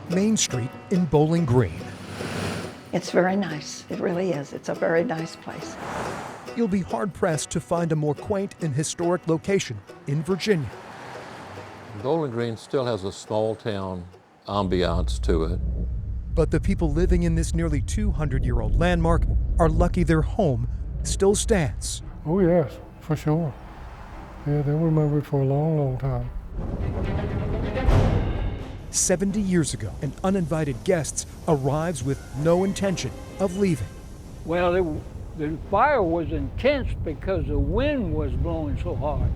Main Street in Bowling Green. It's very nice. It really is. It's a very nice place. You'll be hard-pressed to find a more quaint and historic location in Virginia. Bowling Green still has a small town ambiance to it. But the people living in this nearly 200-year-old landmark are lucky their home still stands. Oh yes, for sure. Yeah, they'll remember it for a long, long time. 70 years ago, an uninvited guest arrives with no intention of leaving. Well, the fire was intense because the wind was blowing so hard.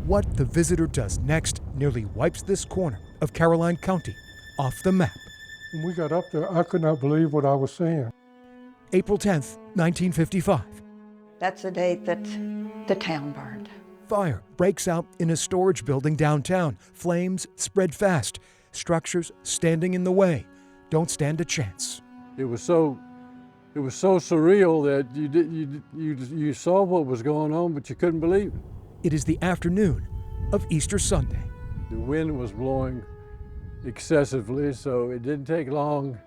What the visitor does next nearly wipes this corner of Caroline County off the map. When we got up there, I could not believe what I was seeing. April 10th, 1955. That's the date that the town burned. Fire breaks out in a storage building downtown. Flames spread fast. Structures standing in the way don't stand a chance. It was so surreal that you saw what was going on, but you couldn't believe it. It is the afternoon of Easter Sunday. The wind was blowing excessively, so it didn't take long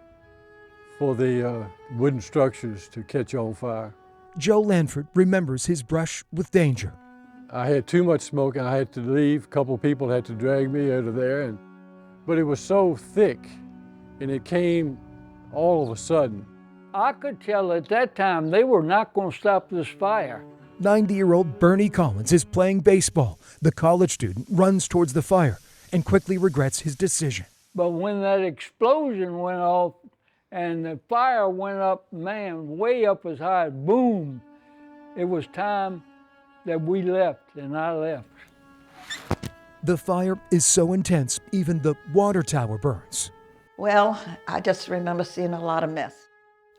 for the wooden structures to catch on fire. Joe Lanford remembers his brush with danger. I had too much smoke and I had to leave. A couple of people had to drag me out of there, but it was so thick and it came all of a sudden. I could tell at that time they were not going to stop this fire. 90-year-old Bernie Collins is playing baseball. The college student runs towards the fire and quickly regrets his decision. But when that explosion went off and the fire went up, man, way up as high, boom, it was time that we left, and I left. The fire is so intense, even the water tower burns. Well, I just remember seeing a lot of mess.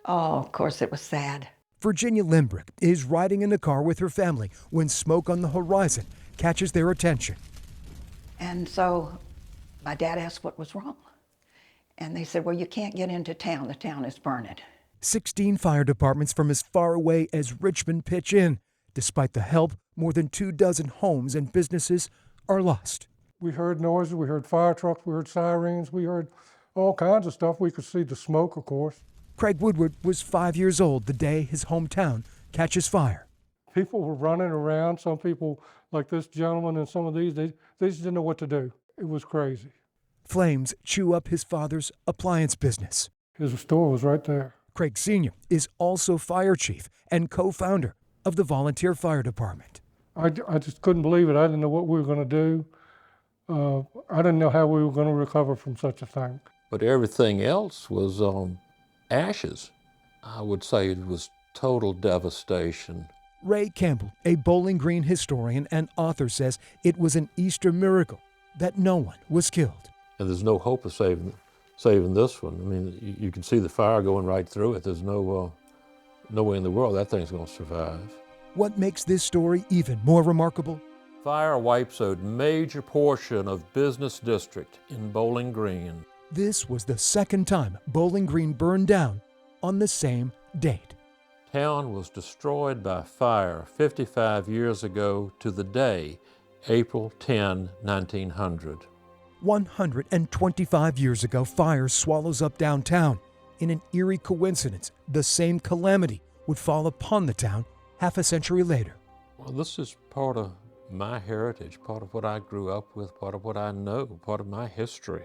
Oh, of course, it was sad. Virginia Limbrick is riding in a car with her family when smoke on the horizon catches their attention. And so my dad asked what was wrong. And they said, well, you can't get into town. The town is burning. 16 fire departments from as far away as Richmond pitch in. Despite the help, more than 24 homes and businesses are lost. We heard noises, we heard fire trucks, we heard sirens, we heard all kinds of stuff. We could see the smoke, of course. Craig Woodward was 5 years old the day his hometown catches fire. People were running around. Some people, like this gentleman and some of these, they just didn't know what to do. It was crazy. Flames chew up his father's appliance business. His store was right there. Craig Sr. is also fire chief and co-founder of the volunteer fire department. I just couldn't believe it. I didn't know what we were going to do. I didn't know how we were going to recover from such a thing. But everything else was ashes. I would say it was total devastation. Ray Campbell, a Bowling Green historian and author, says it was an Easter miracle that no one was killed. And there's no hope of saving this one. I mean, you can see the fire going right through it. There's no way in the world that thing's going to survive. What makes this story even more remarkable? Fire wipes a major portion of business district in Bowling Green. This was the second time Bowling Green burned down on the same date. Town was destroyed by fire 55 years ago to the day, April 10, 1900. 125 years ago, fire swallows up downtown. In an eerie coincidence, the same calamity would fall upon the town half a century later. Well, this is part of my heritage, part of what I grew up with, part of what I know, part of my history.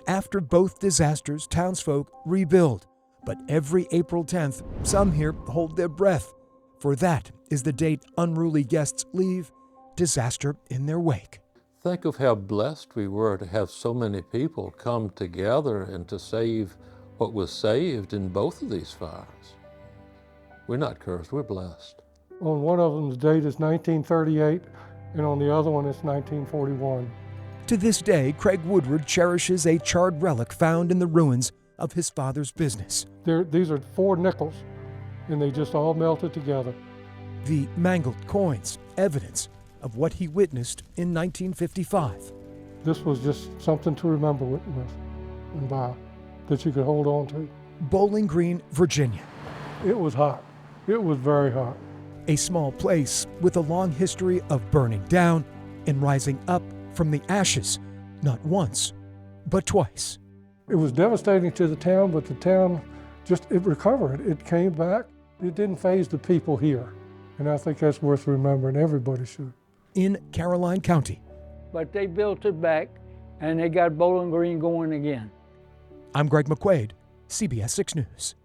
After both disasters, townsfolk rebuild. But every April 10th, some here hold their breath, for that is the date unruly guests leave disaster in their wake. Think of how blessed we were to have so many people come together and to save what was saved in both of these fires. We're not cursed, we're blessed. On one of them's date is 1938, and on the other one it's 1941. To this day, Craig Woodward cherishes a charred relic found in the ruins of his father's business. These are 4 nickels, and they just all melted together. The mangled coins, evidence of what he witnessed in 1955. This was just something to remember with and by, that you could hold on to. Bowling Green, Virginia. It was hot. It was very hot. A small place with a long history of burning down and rising up from the ashes, not once, but twice. It was devastating to the town, but the town it recovered. It came back. It didn't faze the people here. And I think that's worth remembering. Everybody should. In Caroline County, But they built it back, and they got Bowling Green going again. I'm Greg McQuaid, CBS 6 News.